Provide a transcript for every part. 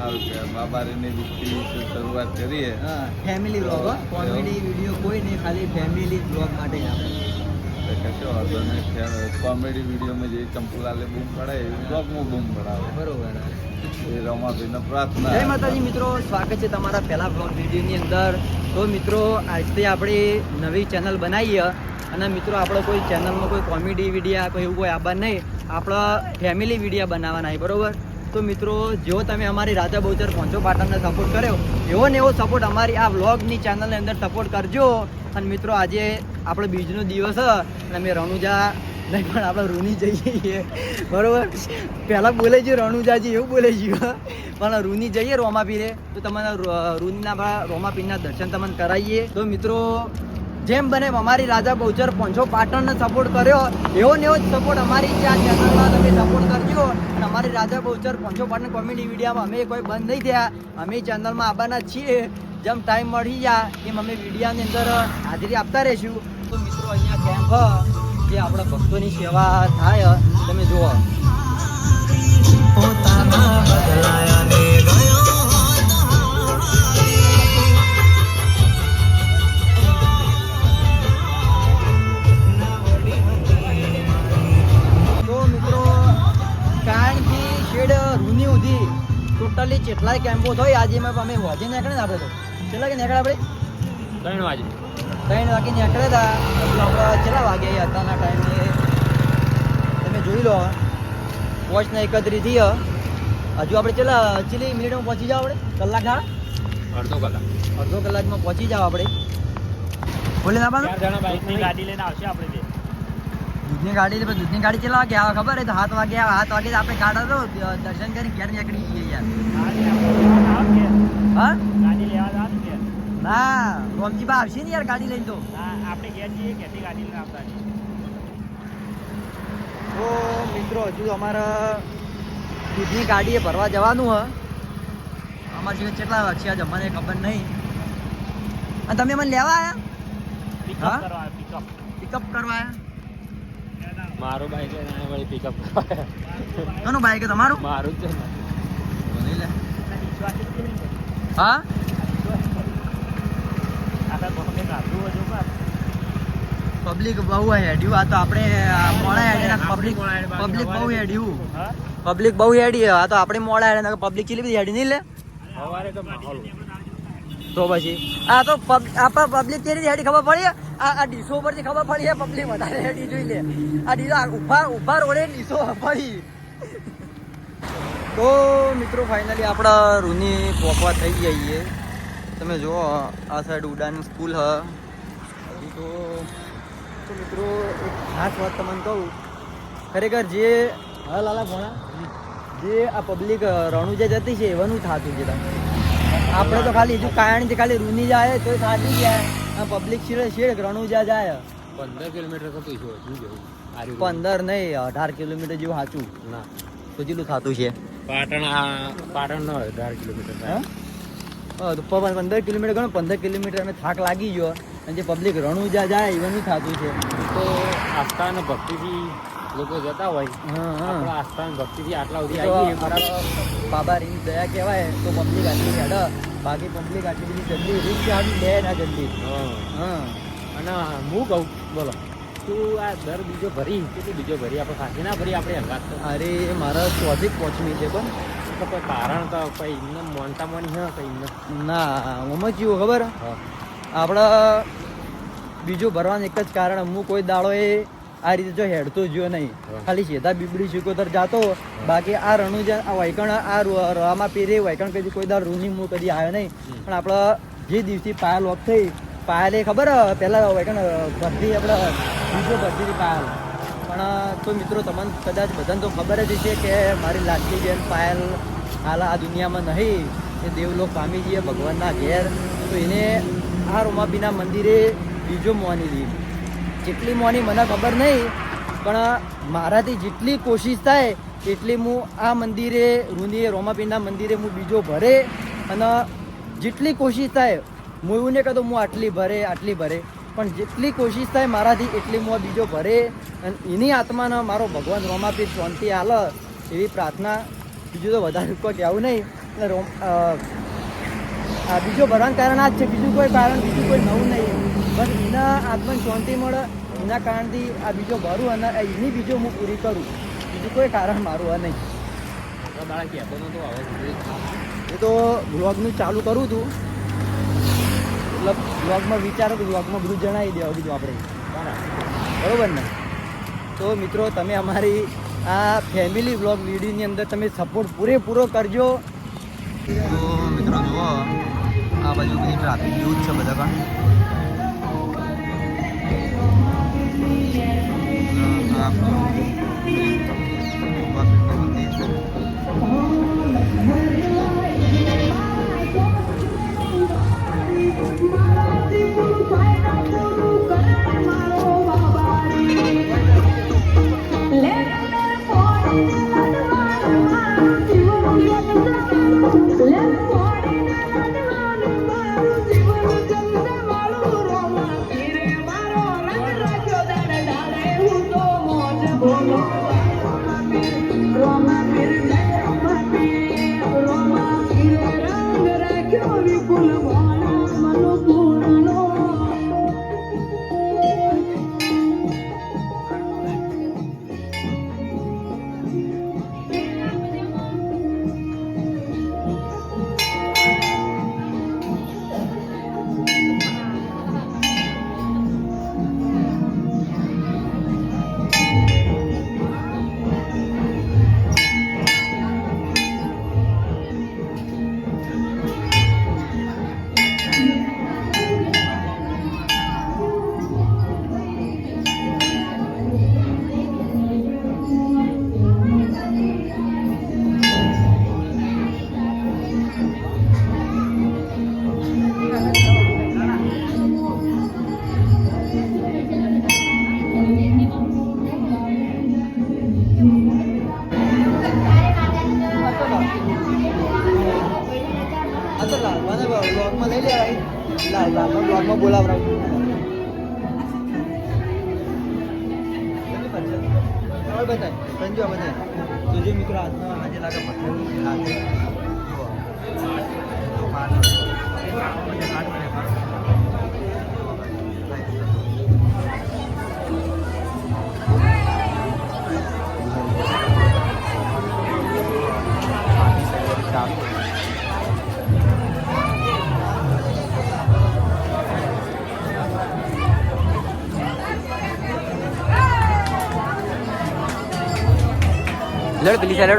સારું કે બાબારીની વિધિ શરૂઆત કરીએ. હા, ફેમિલી વ્લોગ, કોમેડી વિડીયો કોઈ નહીં, ખાલી ફેમિલી વ્લોગ માટે જ આપણે. કશો વાંધો નહીં. કોમેડી વિડીયોમાં જે ચંપુલાલે બૂમ પડાય એ બ્લોગમાં બૂમ પડાવે. બરોબર. એ રમાભાઈને પ્રાર્થના. જય માતાજી મિત્રો, સ્વાગત છે તમારા પહેલા બ્લોગ વિડીયોની અંદર. તો મિત્રો, આજથી આપણે નવી ચેનલ બનાવીએ અને મિત્રો આપણે કોઈ ચેનલમાં કોઈ કોમેડી વિડીયા કોઈ એવું કોઈ આવવા નહીં, આપણે ફેમિલી વિડીયા બનાવવાના છે, બરોબર. તો મિત્રો, જેવો તમે અમારી રાજા બહુચર પહોંચો પાટણને સપોર્ટ કર્યો એવો ને એવો સપોર્ટ અમારી આ વ્લોગની ચેનલની અંદર સપોર્ટ કરજો. અને મિત્રો, આજે આપણે બીજનો દિવસ છે અને અમે રણુજા નહીં પણ આપણે રૂની જઈએ, બરોબર. પહેલાં બોલે છે રણુજાજી, એવું બોલે છે પણ રૂની જઈએ રોમાપીરે, તો તમને રૂનીના રોમાપીરના દર્શન તમને કરાવીએ. તો મિત્રો, જેમ બને અમારી રાજા બહુચર પહોંચો પાટણને સપોર્ટ કર્યો એવો ને એવો જ સપોર્ટ અમારી આ ચેનલમાં તમે સપોર્ટ કરજો. અને અમારી રાજા બહુચર પહોંચો પાટણ કોમેડી વિડીયોમાં અમે કોઈ બંધ નહીં થયા, અમે ચેનલમાં આવવાના છીએ. જેમ ટાઈમ મળી જાય એમ અમે વિડીયોની અંદર હાજરી આપતા રહીશું. તો મિત્રો, અહીંયા કેમ્પ જે આપણા ભક્તોની સેવા થાય તમે જુઓ. ટોટલી કેટલાય કેમ્પો થાય આજે અમે હોજે નીકળે ને આપણે તો કેટલા કે નીકળે આપણે 3 વાગે નીકળે હતા. આપણે કેટલા વાગે હતાના ટાઈમે તમે જોઈ લો. વોચને 31 થઈ હજુ આપણે કેટલી મિનિટમાં પહોંચી જાવ આપણે? કલાક હા, અડધો કલાકમાં પહોંચી જાવ આપણે. બોલે ના બાઈકની ગાડી લઈને આવશે આપણે. દૂધની ગાડી કેટલા વાગે આવે ખબર? 7 વાગે આવે. 7 વાગે આપણે ગાડા તો દર્શન કરી ઘેર નીકળી જઈએ યાર. હા, ગાડી લેવા ના, રોમજીબા આવશે ને યાર ગાડી લઈને. તો આપણે ઘેર જઈએ, ઘેરથી ગાડી લઈને આવતા. તો મિત્રો, હજુ અમારા દૂધની ગાડીએ ભરવા જવાનું હ. અમારા જીવન કેટલા વાગશે આજે અમને ખબર નહીં. અને તમે મને લેવા આવ્યા? હા, પિકઅપ કરવા આવ્યા? મારું બાઈક લઈને પિકઅપ કરવા. કોનું બાઈક છે તમારું? મારું જ છે. હા, પબ્લિક બહુ હેડ્યું. આ તો આપણે મોડા હેડ્યા. પબ્લિક બહુ હેડી. આ તો આપણે મોડા હેડ્યા. પબ્લિક કેટલી બધી હેડી નહીં લે તો પછી આ તો પબ્લિક કેરી હેડી ખબર પડી. આ ડીસો પરથી ખબર પડી. પબ્લિક વધારે હેડી જોઈ લે. આ ડીસો ઉભા રોડે ડીસો પડી. તો મિત્રો, ફાઇનલી આપણા રૂની પહોંચવા થઈ જઈએ. તમે જુઓ, આ સાઈડ ઉડાન સ્કૂલ હ. તો મિત્રો, એક ખાસ વાત તમને કહું, ખરેખર જે હા લાલા ભોણા જે આ પબ્લિક રણુજા જતી છે એવાનું થતું છે. આપણે તો ખાલી હજુ કાયણથી ખાલી રૂની જાય તો થાકી જાય. આ પબ્લિક શેડ રણુજા જાય 15 કિલોમીટર થતું છે. 15 નહીં, 18 કિલોમીટર જેવું સાચું ના તો જેટલું થતું છે. પાટણ નો 18 કિલોમીટર થાય. 15 કિલોમીટર ગણો. 15 કિલોમીટર અમે થાક લાગી ગયો. અને જે પબ્લિક રણુજા જાય એવાનું થતું છે. તો આસ્થા અને ભક્તિથી લોકો જતા હોય. આપણા આસ્થા અને ભક્તિથી આટલા સુધી આવી બાબારીની દયા કહેવાય તો પબ્લિક આટલી હેડ. બાકી પબ્લિક આટલી બધી જલ્દી રીત આવી લે ના જલ્દી. હા, અને હું કહું, બોલો તું આ દર બીજો ભરી આપણે ખાસી ના ભરી આપણે હંગાત? અરે મારા 4 છે પણ કોઈ કારણ તો કઈ એમને મોનતા મોની હા કઈ ના. આમાં કેવું ખબર, આપણે બીજું ભરવાનું એક જ કારણ, હું કોઈ દાડો એ આ રીતે જો હેડતો જ્યો નહીં. ખાલી સીધા બીબડી શીકોતર જાતો. બાકી આ રણુજા આ વાયકણ આ રામા પીરે વાયકણ કદી કોઈ દાડ રૂની હું કદી આવ્યો નહીં. પણ આપણે જે દિવસથી પાયલ ઓફ થઈ, પાયલે ખબર પહેલાં વાયકણ ભરતી આપણે બીજો ભરતી પાયલ. પણ તો મિત્રો, તમને કદાચ બધાને તો ખબર જ છે કે મારી લાડકી બેન પાયલ હાલ આ દુનિયામાં નહીં. એ દેવલોક પામી જઈએ ભગવાનના ઘેર. તો એને આ રોમાપીના મંદિરે બીજો મોની લીધી. જેટલી મોની મને ખબર નહીં, પણ મારાથી જેટલી કોશિશ થાય એટલી હું આ મંદિરે રૂની રોમાપીરના મંદિરે હું બીજો ભરે. અને જેટલી કોશિશ થાય હું એવું નહીં કહેતો હું આટલી ભરે પણ જેટલી કોશિશ થાય મારાથી એટલી હું બીજો ભરે. અને એની આત્માને મારો ભગવાન રોમાપીર શાંતિ આલે એવી પ્રાર્થના. બીજું તો વધારે કોઈ કહેવું નહીં. એટલે આ બીજો ભરવાનું કારણ આ જ છે, બીજું કોઈ કારણ, બીજું કોઈ નવું નહીં. બસ એના આત્માને શાંતિ મળે એના કારણથી આ બીજો ભરું અને એની બીજો હું પૂરી કરું, બીજું કોઈ કારણ મારું આ નહીં. એ તો બ્લોગનું ચાલુ કરું હતું એટલે બ્લોગમાં વિચારો તો બ્લોગમાં બધું જણાવી દેવા કીધું આપણે, બરાબર ને? તો મિત્રો તમે અમારી આ ફેમિલી બ્લોગ વિડીયોની અંદર તમે સપોર્ટ પૂરેપૂરો કરજો. તો મિત્રો જુઓ આ બાજુ બધી ટ્રાફિક જેવું જ છે બધા પણ. બ્લોગમાં લઈ લેવાય, બ્લોગમાં બોલાવરાવું. બતાય સંજો બતાય જોજો મિત્રો આજનો આજે લાગે लड़ पीली साइड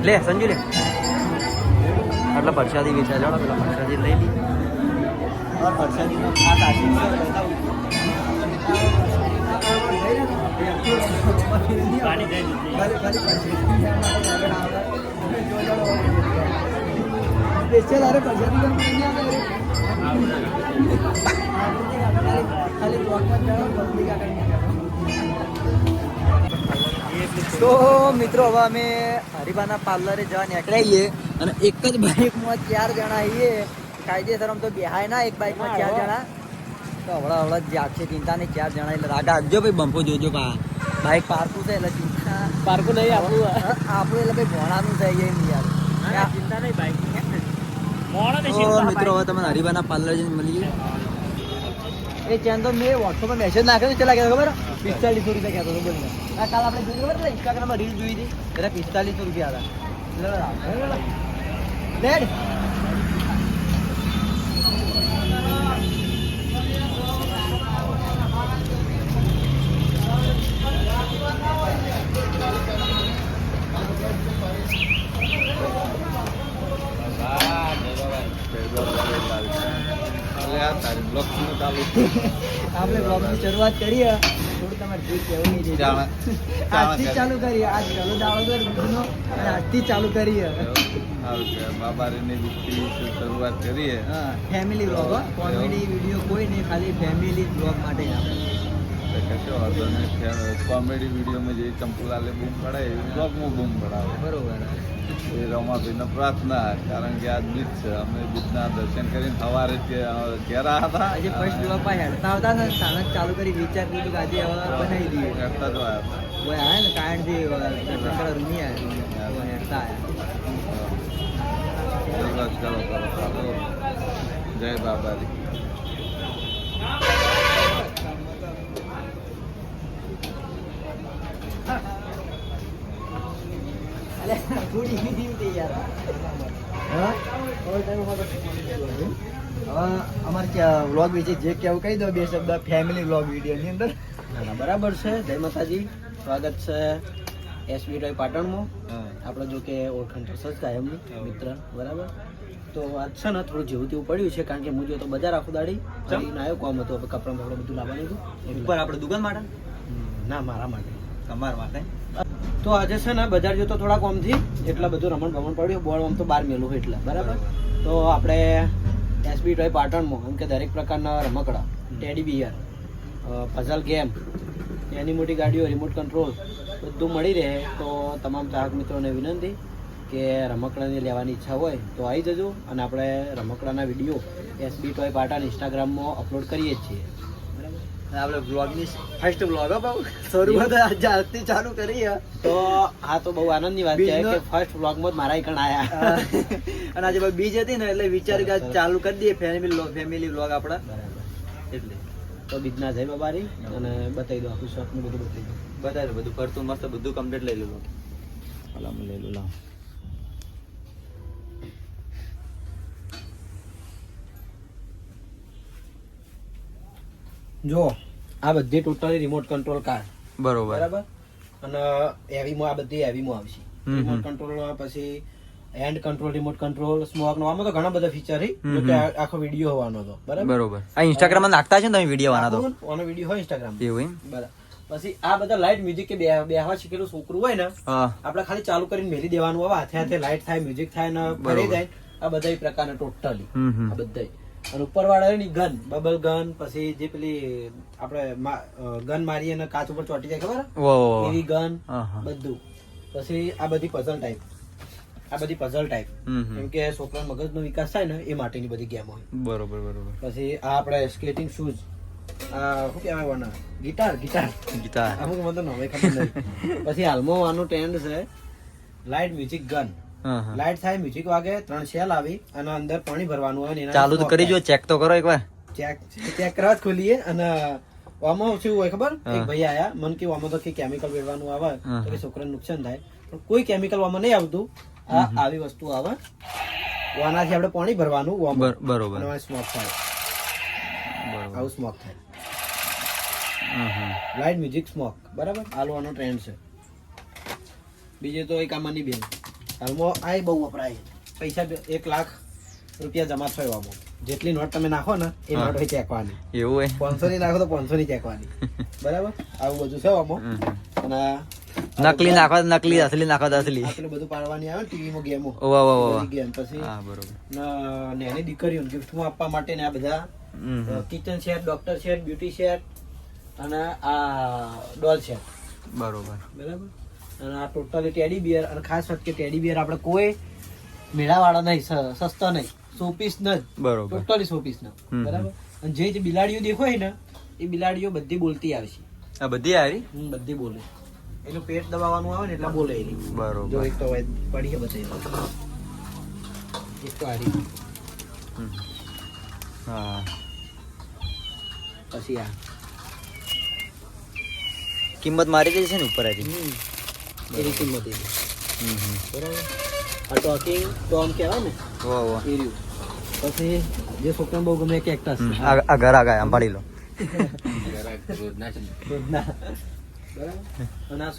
ले संजू ले એટલે પ્રસાદી વેચા જાડો પેલા પ્રસાદી લઈ લી और प्रसादी નો ખાસ આશીષ પાણી દઈ स्पेशल अरे प्रसादी तो મિત્રો હવે અમે હરિબાના પાર્લરે જવા નીકળીએ અને એક જ બાઇકમાં 4 જણા આવીએ. કાયદેસર આમ તો બેહાય ના એક બાઇકમાં 4 જણા, તો હવડા જાગશે ચિંતા નહીં. 4 જણા એટલે રાગા આપજો ભાઈ, બંપો જોજો બાઇક પારકું છે એટલે ચિંતા પારકું નહીં આપણું એટલે ભાઈ ભોણાનું છે એમ યાર, ચિંતા નહીં બાઇક. મિત્રો હવે તમે હરિબાના પાર્લર જઈને મળીએ. એ ચેન તો મેં વોટ્સઅપ પર મેસેજ નાખ્યો ચલા ગયા ખબર 4500 રૂપિયા કહેતો હતો. બોલ આ કાલ આપણે જોઈ ખબર ઇન્સ્ટાગ્રામમાં રીલ જોઈ હતી એટલે 4500 રૂપિયા હતા. આપણે બ્લોગની શરૂઆત કરીએ, થોડું તમારે જે કહેવું નહીં આજથી ચાલુ કરીએ. આજ ચાલુ દાડો તો બીજનો આજથી ચાલુ કરીએ. બાબારીની શરૂઆત કરીએ. હા ફેમિલી બ્લોગ, કોમેડી વિડીયો કોઈ નહીં, ખાલી ફેમિલી બ્લોગ માટે. કશો વાંધો નહીં. કોમેડી વિડીયોમાં જે ચંપુલાલે બૂમ પડાય એ બ્લોગમાં બૂમ પડાવે. બરોબર. એ રમાભાઈને પ્રાર્થના, કારણ કે આજ બીજ છે. અમે બીજના દર્શન કરીને સવારે જ ઘેર આવ્યા હતા. આજે ફર્સ્ટ બાપા હેડતા આવતા ને સ્થાનક ચાલુ કરી વિચાર કર્યું કે આજે હવે બનાવી દઈએ. હેડતા જ આવ્યા હતા. કોઈ આયા ને કારણથી દર્શન કરવા રૂમી આવ્યા હેડતા આવ્યા. બસ કરો કરો. જય બાબાજી. અમારે વ્લોગ વિશે જે કેવું કહી દો બે શબ્દ ફેમિલી વ્લોગ વિડીયોની અંદર. બરાબર છે. જય માતાજી. સ્વાગત છે એસબી ટોય પાટણમાં. આપણે જો કે ઓળખાણ તો સજ કાયમની મિત્ર. બરાબર. તો આજ છે ને થોડું જેવું તેવું પડ્યું છે, કારણ કે હું જો તો બજાર આખું દાડી આવ્યો કોમ હતું. હવે કપડાં બપડા બધું લાવવાનું હતું. ઉપર આપણે દુકાન માટે ના મારા માટે તમારા માટે. તો આજે છે ને બજાર જતો થોડા કોમથી એટલે બધું રમણ ભમણ પડ્યું. બોર્ડ આમ તો બહાર મેલું એટલે બરાબર. તો આપણે એસબી ટોય પાટણમાં એમ કે દરેક પ્રકારના રમકડા, ટેડી બિયર, પઝલ ગેમ, નાની મોટી ગાડીઓ, રિમોટ કંટ્રોલ બધું મળી રહે. તો તમામ ચાહક મિત્રોને વિનંતી કે રમકડાની લેવાની ઈચ્છા હોય તો આવી જજો. અને આપણે રમકડાના વિડીયો એસબી ટોય પાટણ ઇન્સ્ટાગ્રામમાં અપલોડ કરીએ જ છીએ. આપણે બ્લોગની ફર્સ્ટ બ્લોગ શરૂઆત આજથી ચાલુ કરી. તો હા, તો બહુ આનંદની વાત છે કે ફર્સ્ટ બ્લોગમાં જ મારા એકણ આયા. અને આજે બીજ હતી ને એટલે વિચાર્યું કે ચાલુ કરી દઈએ ફેમિલી બ્લોગ આપણા. એટલે તો બીજના જય બાબારી અને બતાવી દો આખું શોખનું બધું બતાવી દો બધું ફરતું મસ્ત બધું કમ્પ્લીટ લઈ લીધું. લઈ લો લાવ. જો આ બધી ટોટલી રિમોટ કંટ્રોલ કાર. બરાબર. અને હેવીમાં આ બધી હેવીમાં આવશે રિમોટ કંટ્રોલ. પછી hand control, remote control, smoke નો આમાં તો ઘણા બધા ફીચર છે. આખો વિડીયો હોવાનો હતો. બરાબર. આ ઇન્સ્ટાગ્રામ માં નાખતા છે ને તમે વિડીયો આના તો આનો વિડીયો હોય ઇન્સ્ટાગ્રામ એવું એમ. બરાબર. પછી આ બધા લાઈટ મ્યુઝિક કે બેહવા શીખેલું છોકરું હોય ને આપણે ખાલી ચાલુ કરીને મેલી દેવાનું. હવે હાથે હાથે લાઈટ થાય, મ્યુઝિક થાય ને ફરી જાય. આ બધા પ્રકારના ટોટલી આ બધા. અને ઉપર વાળા ની ગન, બબલ ગન, પછી જે પેલી આપણે ગન મારીએ ને કાચ ઉપર ચોટી જાય ખબર એવી ગન બધું. પછી આ બધી પઝલ ટાઈપ, કેમ કે છોકરા મગજનો વિકાસ થાય ને એ માટેની બધી ગેમ હોય. બરોબર. પછી આ આપણે સ્કેટિંગ શૂઝ, આ શું કહેવાય ગિટાર અમુક મને તો નવે ખબર નહીં. પછી હાલમાં આનું ટ્રેન્ડ છે લાઇટ મ્યુઝિક ગન. લાઇટ થાય, મ્યુઝિક વાગે, 3 શેલ આવી અને અંદર પાણી ભરવાનું હોય. ચાલુ તો કરી જો, ચેક તો કરો એકવાર. ચેક કરવા જ ખોલીએ. અને આમાં શું હોય ખબર, એક ભાઈ આયા મને કે આમાં તો કેમિકલ વેડવાનું આવે તો કે છોકરાને નુકસાન થાય, પણ કોઈ કેમિકલ આમાં નહીં આવતું. આ આવી વસ્તુ આવે, આનાથી આપણે પાણી ભરવાનું. બરોબર. સ્મોક થાય, આવું સ્મોક થાય. Light music smoke. બરાબર. આનો ટ્રેન્ડ છે. બીજું તો એક આમાંની બેન હાલમાં આ બહુ વપરાય. પૈસા 1 લાખ રૂપિયા જમા થયો આમાં. જેટલી નોટ તમે નાખો ને એ નોટ હોય ચેકવાની. એવું 500 ની નાખો તો 500 ની ચેકવાની. બરાબર. આવું બધું છે આમાં. અને નકલી નાખો તો નકલી, અસલી નાખો તો અસલી. આટલું બધું પાડવાની આવે ટીવી માં ગેમો. ગેમ. પછી નાની દીકરીઓ ગિફ્ટમાં આપવા માટે ને આ બધા kitchen set, doctor set, beauty set અને આ ડોલ સેટ. બરોબર. અને આ ટોટલી ટેડી બિયર. અને ખાસ વાત કે ટેડી બિયર આપણે કોઈ મેળાવાળા નહીં, સસ્તા નહીં, શોપીસ ન જ. બરોબર. ટોટલી શોપીસ ન. બરાબર. અને જે બિલાડીઓ દેખાય ને એ બિલાડીઓ બધી બોલતી આવશે. આ બધી આવી બધી બોલે. એનું પેટ દબાવવાનું આવે ને એટલે બોલે. બરોબર. જો એક તો પડી બતાવી દો. એક તો આરી. હા. પછી આ કિંમત મારી ગઈ છે ને ઉપર આવી. એની કિંમત એની. બરાબર. આ ટોકિંગ ટોમ કહેવાય ને એ રહ્યું. પછી જે છોકરાને બહુ ગમે કેક્ટસ. આ ઘર આગળ સંભાળી લો. બરાબર. અને